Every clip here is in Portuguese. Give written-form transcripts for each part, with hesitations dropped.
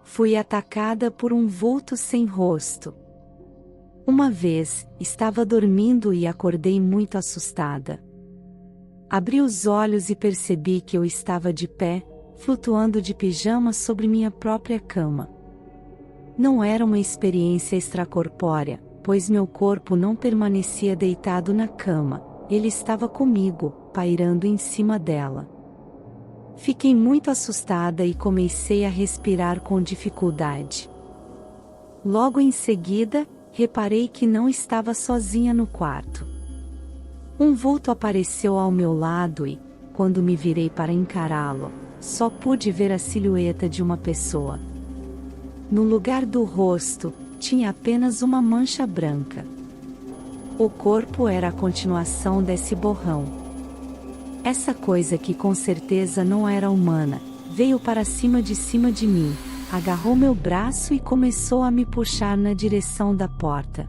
fui atacada por um vulto sem rosto. Uma vez, estava dormindo e acordei muito assustada. Abri os olhos e percebi que eu estava de pé, flutuando de pijama sobre minha própria cama. Não era uma experiência extracorpórea, pois meu corpo não permanecia deitado na cama, ele estava comigo, pairando em cima dela. Fiquei muito assustada e comecei a respirar com dificuldade. Logo em seguida, reparei que não estava sozinha no quarto. Um vulto apareceu ao meu lado e, quando me virei para encará-lo, só pude ver a silhueta de uma pessoa. No lugar do rosto, tinha apenas uma mancha branca. O corpo era a continuação desse borrão. Essa coisa que com certeza não era humana, veio para cima de mim, agarrou meu braço e começou a me puxar na direção da porta.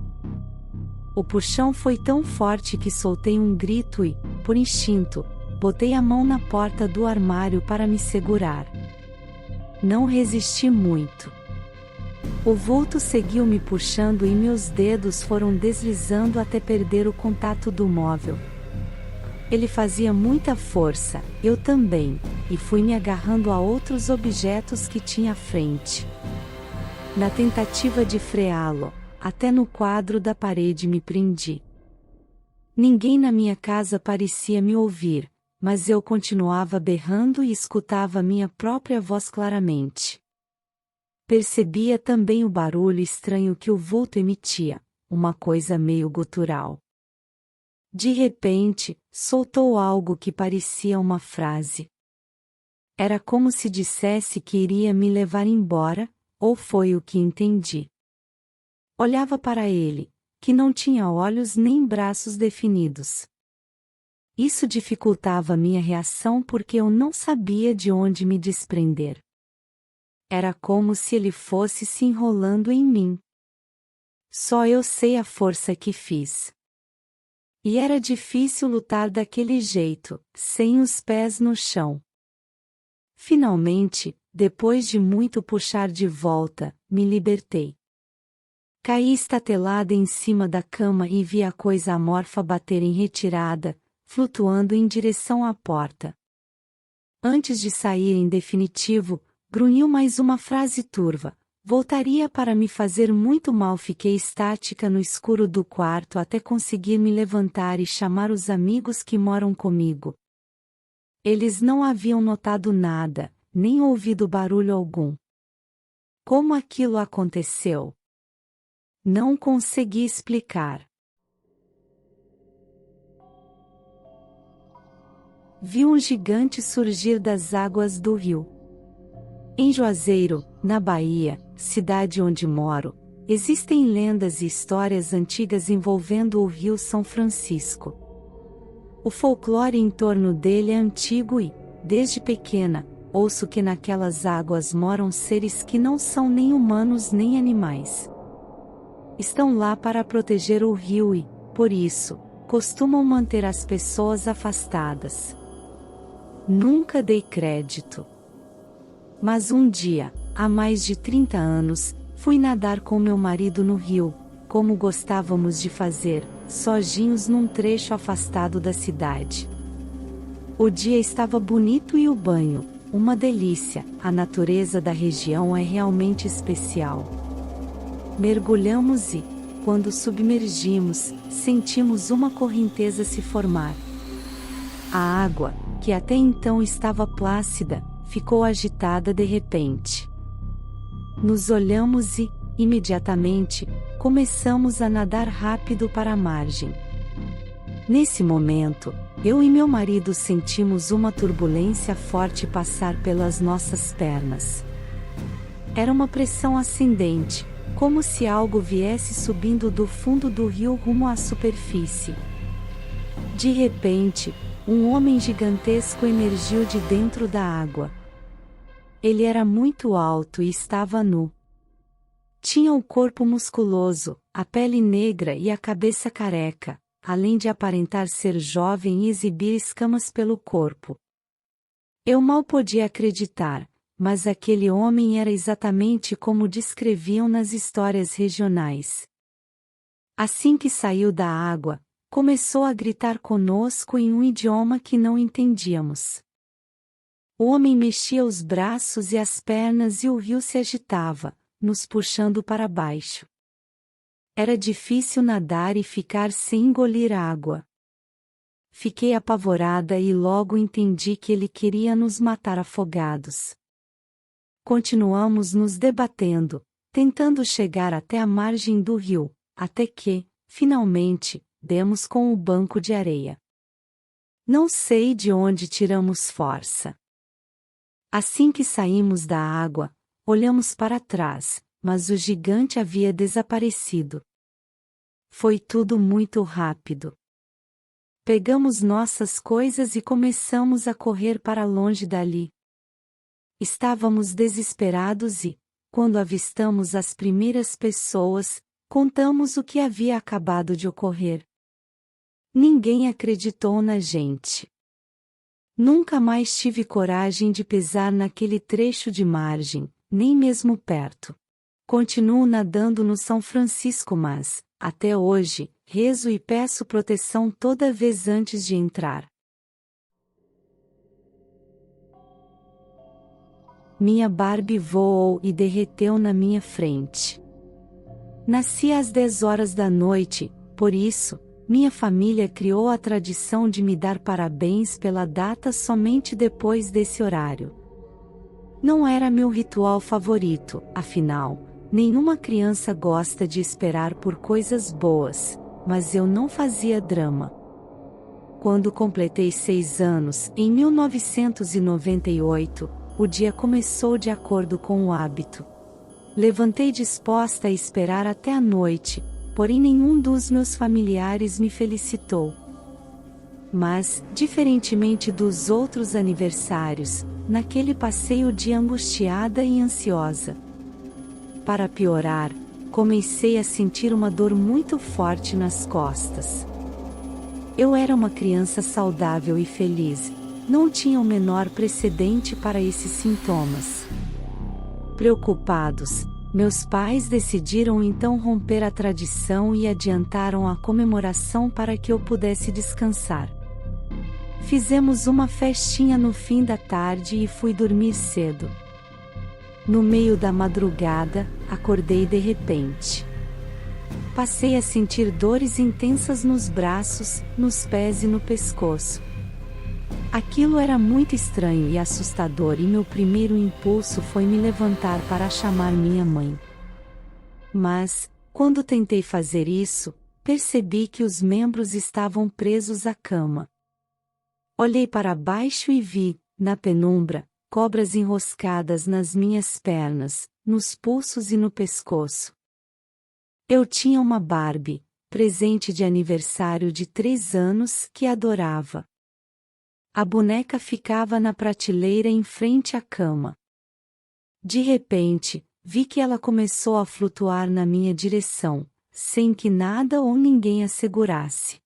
O puxão foi tão forte que soltei um grito e, por instinto, botei a mão na porta do armário para me segurar. Não resisti muito. O vulto seguiu me puxando e meus dedos foram deslizando até perder o contato do móvel. Ele fazia muita força, eu também, e fui me agarrando a outros objetos que tinha à frente. Na tentativa de freá-lo, até no quadro da parede me prendi. Ninguém na minha casa parecia me ouvir, mas eu continuava berrando e escutava minha própria voz claramente. Percebia também o barulho estranho que o vulto emitia, uma coisa meio gutural. De repente, soltou algo que parecia uma frase. Era como se dissesse que iria me levar embora, ou foi o que entendi. Olhava para ele, que não tinha olhos nem braços definidos. Isso dificultava minha reação porque eu não sabia de onde me desprender. Era como se ele fosse se enrolando em mim. Só eu sei a força que fiz. E era difícil lutar daquele jeito, sem os pés no chão. Finalmente, depois de muito puxar de volta, me libertei. Caí estatelada em cima da cama e vi a coisa amorfa bater em retirada, flutuando em direção à porta. Antes de sair em definitivo, grunhiu mais uma frase turva. Voltaria para me fazer muito mal. Fiquei estática no escuro do quarto até conseguir me levantar e chamar os amigos que moram comigo. Eles não haviam notado nada, nem ouvido barulho algum. Como aquilo aconteceu? Não consegui explicar. Vi um gigante surgir das águas do rio. Em Juazeiro, na Bahia, cidade onde moro, existem lendas e histórias antigas envolvendo o Rio São Francisco. O folclore em torno dele é antigo e, desde pequena, ouço que naquelas águas moram seres que não são nem humanos nem animais. Estão lá para proteger o rio e, por isso, costumam manter as pessoas afastadas. Nunca dei crédito. Mas um dia, há mais de 30 anos, fui nadar com meu marido no rio, como gostávamos de fazer, sozinhos num trecho afastado da cidade. O dia estava bonito e o banho, uma delícia. A natureza da região é realmente especial. Mergulhamos e, quando submergimos, sentimos uma correnteza se formar. A água, que até então estava plácida, ficou agitada de repente. Nos olhamos e, imediatamente, começamos a nadar rápido para a margem. Nesse momento, eu e meu marido sentimos uma turbulência forte passar pelas nossas pernas. Era uma pressão ascendente, como se algo viesse subindo do fundo do rio rumo à superfície. De repente, um homem gigantesco emergiu de dentro da água. Ele era muito alto e estava nu. Tinha o corpo musculoso, a pele negra e a cabeça careca, além de aparentar ser jovem e exibir escamas pelo corpo. Eu mal podia acreditar, mas aquele homem era exatamente como descreviam nas histórias regionais. Assim que saiu da água, começou a gritar conosco em um idioma que não entendíamos. O homem mexia os braços e as pernas e o rio se agitava, nos puxando para baixo. Era difícil nadar e ficar sem engolir água. Fiquei apavorada e logo entendi que ele queria nos matar afogados. Continuamos nos debatendo, tentando chegar até a margem do rio, até que, finalmente, demos com o banco de areia. Não sei de onde tiramos força. Assim que saímos da água, olhamos para trás, mas o gigante havia desaparecido. Foi tudo muito rápido. Pegamos nossas coisas e começamos a correr para longe dali. Estávamos desesperados e, quando avistamos as primeiras pessoas, contamos o que havia acabado de ocorrer. Ninguém acreditou na gente. Nunca mais tive coragem de pisar naquele trecho de margem, nem mesmo perto. Continuo nadando no São Francisco, mas, até hoje, rezo e peço proteção toda vez antes de entrar. Minha Barbie voou e derreteu na minha frente. Nasci às 10 horas da noite, por isso, minha família criou a tradição de me dar parabéns pela data somente depois desse horário. Não era meu ritual favorito, afinal, nenhuma criança gosta de esperar por coisas boas, mas eu não fazia drama. Quando completei 6 anos, em 1998, o dia começou de acordo com o hábito. Levantei disposta a esperar até a noite, porém nenhum dos meus familiares me felicitou. Mas, diferentemente dos outros aniversários, naquele passei o dia angustiada e ansiosa. Para piorar, comecei a sentir uma dor muito forte nas costas. Eu era uma criança saudável e feliz, não tinha o menor precedente para esses sintomas. Preocupados, meus pais decidiram então romper a tradição e adiantaram a comemoração para que eu pudesse descansar. Fizemos uma festinha no fim da tarde e fui dormir cedo. No meio da madrugada, acordei de repente. Passei a sentir dores intensas nos braços, nos pés e no pescoço. Aquilo era muito estranho e assustador e meu primeiro impulso foi me levantar para chamar minha mãe. Mas, quando tentei fazer isso, percebi que os membros estavam presos à cama. Olhei para baixo e vi, na penumbra, cobras enroscadas nas minhas pernas, nos pulsos e no pescoço. Eu tinha uma Barbie, presente de aniversário de 3 anos, que adorava. A boneca ficava na prateleira em frente à cama. De repente, vi que ela começou a flutuar na minha direção, sem que nada ou ninguém a segurasse.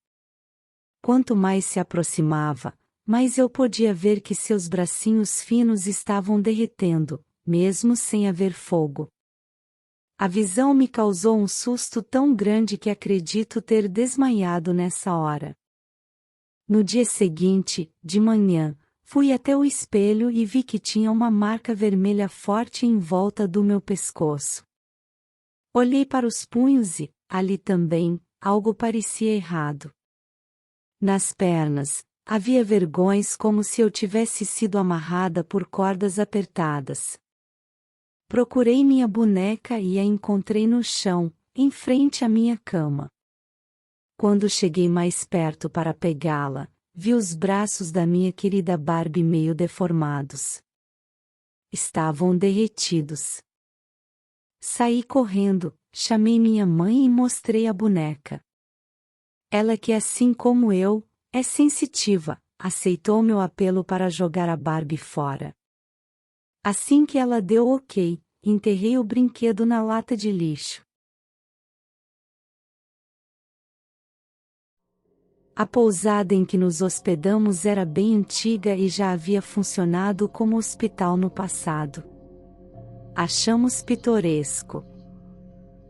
Quanto mais se aproximava, mais eu podia ver que seus bracinhos finos estavam derretendo, mesmo sem haver fogo. A visão me causou um susto tão grande que acredito ter desmaiado nessa hora. No dia seguinte, de manhã, fui até o espelho e vi que tinha uma marca vermelha forte em volta do meu pescoço. Olhei para os punhos e, ali também, algo parecia errado. Nas pernas, havia vergões como se eu tivesse sido amarrada por cordas apertadas. Procurei minha boneca e a encontrei no chão, em frente à minha cama. Quando cheguei mais perto para pegá-la, vi os braços da minha querida Barbie meio deformados. Estavam derretidos. Saí correndo, chamei minha mãe e mostrei a boneca. Ela, que assim como eu, é sensitiva, aceitou meu apelo para jogar a Barbie fora. Assim que ela deu ok, enterrei o brinquedo na lata de lixo. A pousada em que nos hospedamos era bem antiga e já havia funcionado como hospital no passado. Achamos pitoresco.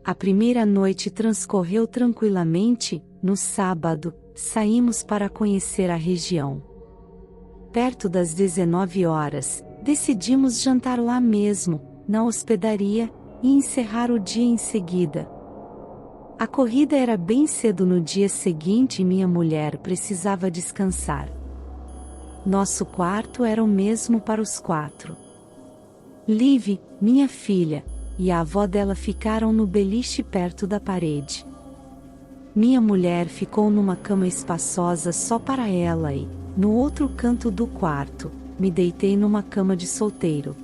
A primeira noite transcorreu tranquilamente. No sábado, saímos para conhecer a região. Perto das 19 horas, decidimos jantar lá mesmo, na hospedaria, e encerrar o dia em seguida. A corrida era bem cedo no dia seguinte e minha mulher precisava descansar. Nosso quarto era o mesmo para os 4. Liv, minha filha, e a avó dela ficaram no beliche perto da parede. Minha mulher ficou numa cama espaçosa só para ela e, no outro canto do quarto, me deitei numa cama de solteiro.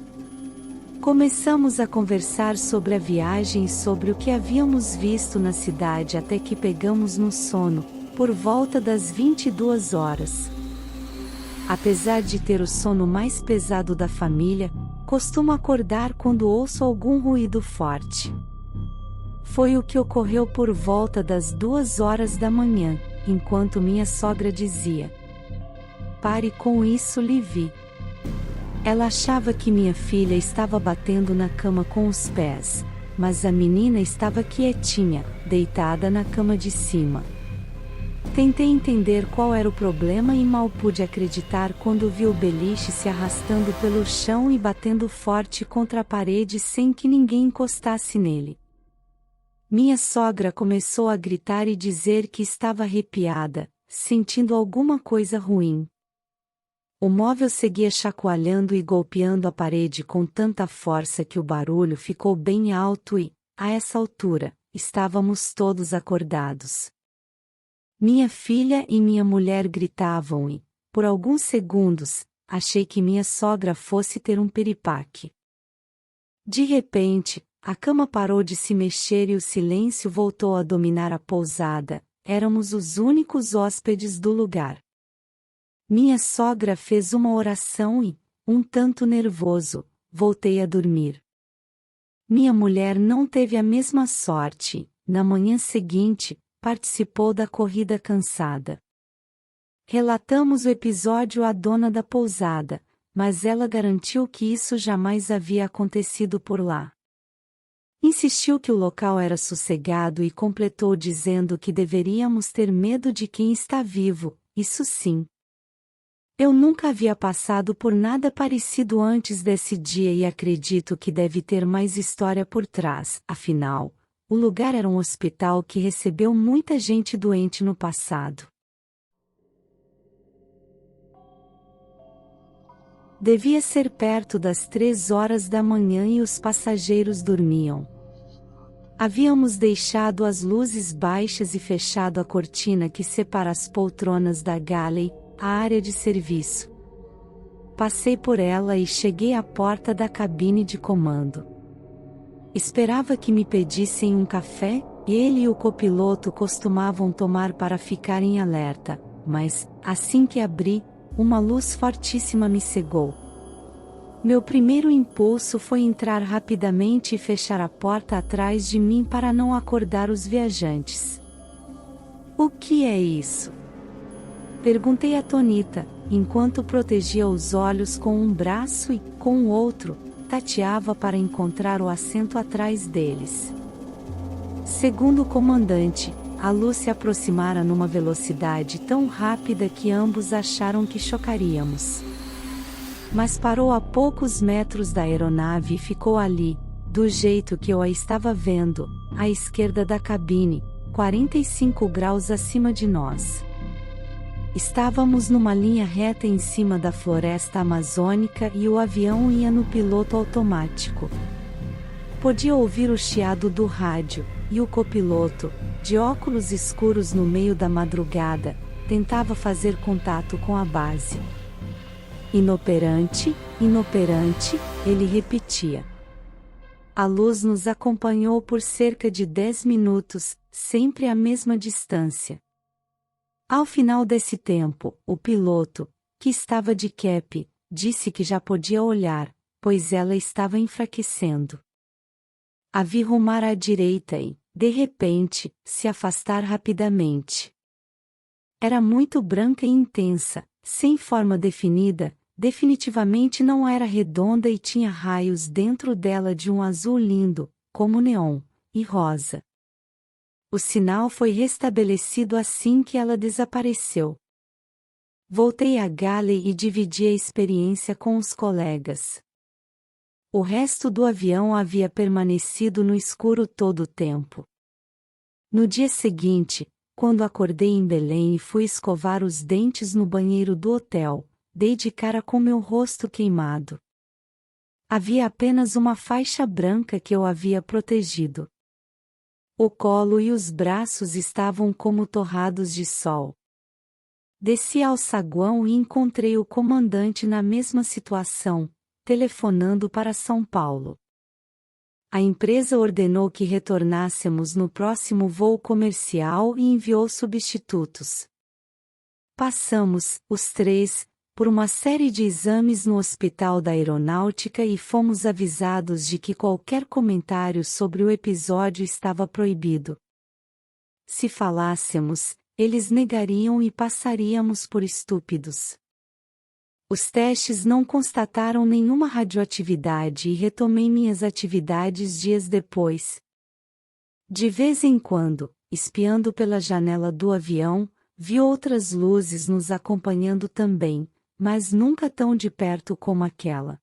Começamos a conversar sobre a viagem e sobre o que havíamos visto na cidade até que pegamos no sono, por volta das 22 horas. Apesar de ter o sono mais pesado da família, costumo acordar quando ouço algum ruído forte. Foi o que ocorreu por volta das 2 horas da manhã, enquanto minha sogra dizia: "Pare com isso, Livi." Ela achava que minha filha estava batendo na cama com os pés, mas a menina estava quietinha, deitada na cama de cima. Tentei entender qual era o problema e mal pude acreditar quando vi o beliche se arrastando pelo chão e batendo forte contra a parede sem que ninguém encostasse nele. Minha sogra começou a gritar e dizer que estava arrepiada, sentindo alguma coisa ruim. O móvel seguia chacoalhando e golpeando a parede com tanta força que o barulho ficou bem alto e, a essa altura, estávamos todos acordados. Minha filha e minha mulher gritavam e, por alguns segundos, achei que minha sogra fosse ter um piripaque. De repente, a cama parou de se mexer e o silêncio voltou a dominar a pousada. Éramos os únicos hóspedes do lugar. Minha sogra fez uma oração e, um tanto nervoso, voltei a dormir. Minha mulher não teve a mesma sorte. Na manhã seguinte, participou da corrida cansada. Relatamos o episódio à dona da pousada, mas ela garantiu que isso jamais havia acontecido por lá. Insistiu que o local era sossegado e completou dizendo que deveríamos ter medo de quem está vivo, isso sim. Eu nunca havia passado por nada parecido antes desse dia e acredito que deve ter mais história por trás, afinal, o lugar era um hospital que recebeu muita gente doente no passado. Devia ser perto das 3 horas da manhã e os passageiros dormiam. Havíamos deixado as luzes baixas e fechado a cortina que separa as poltronas da galley, a área de serviço. Passei por ela e cheguei à porta da cabine de comando. Esperava que me pedissem um café, e ele e o copiloto costumavam tomar para ficar em alerta, mas, assim que abri, uma luz fortíssima me cegou. Meu primeiro impulso foi entrar rapidamente e fechar a porta atrás de mim para não acordar os viajantes. "O que é isso?" perguntei atônita, enquanto protegia os olhos com um braço e, com o outro, tateava para encontrar o assento atrás deles. Segundo o comandante, a luz se aproximara numa velocidade tão rápida que ambos acharam que chocaríamos. Mas parou a poucos metros da aeronave e ficou ali, do jeito que eu a estava vendo, à esquerda da cabine, 45 graus acima de nós. Estávamos numa linha reta em cima da floresta amazônica e o avião ia no piloto automático. Podia ouvir o chiado do rádio, e o copiloto, de óculos escuros no meio da madrugada, tentava fazer contato com a base. "Inoperante, inoperante", ele repetia. A luz nos acompanhou por cerca de 10 minutos, sempre à mesma distância. Ao final desse tempo, o piloto, que estava de cap, disse que já podia olhar, pois ela estava enfraquecendo. A vi rumar à direita e, de repente, se afastar rapidamente. Era muito branca e intensa, sem forma definida, definitivamente não era redonda e tinha raios dentro dela de um azul lindo, como neon, e rosa. O sinal foi restabelecido assim que ela desapareceu. Voltei a Galley e dividi a experiência com os colegas. O resto do avião havia permanecido no escuro todo o tempo. No dia seguinte, quando acordei em Belém e fui escovar os dentes no banheiro do hotel, dei de cara com meu rosto queimado. Havia apenas uma faixa branca que eu havia protegido. O colo e os braços estavam como torrados de sol. Desci ao saguão e encontrei o comandante na mesma situação, telefonando para São Paulo. A empresa ordenou que retornássemos no próximo voo comercial e enviou substitutos. Passamos, os três, por uma série de exames no Hospital da Aeronáutica e fomos avisados de que qualquer comentário sobre o episódio estava proibido. Se falássemos, eles negariam e passaríamos por estúpidos. Os testes não constataram nenhuma radioatividade e retomei minhas atividades dias depois. De vez em quando, espiando pela janela do avião, vi outras luzes nos acompanhando também, mas nunca tão de perto como aquela.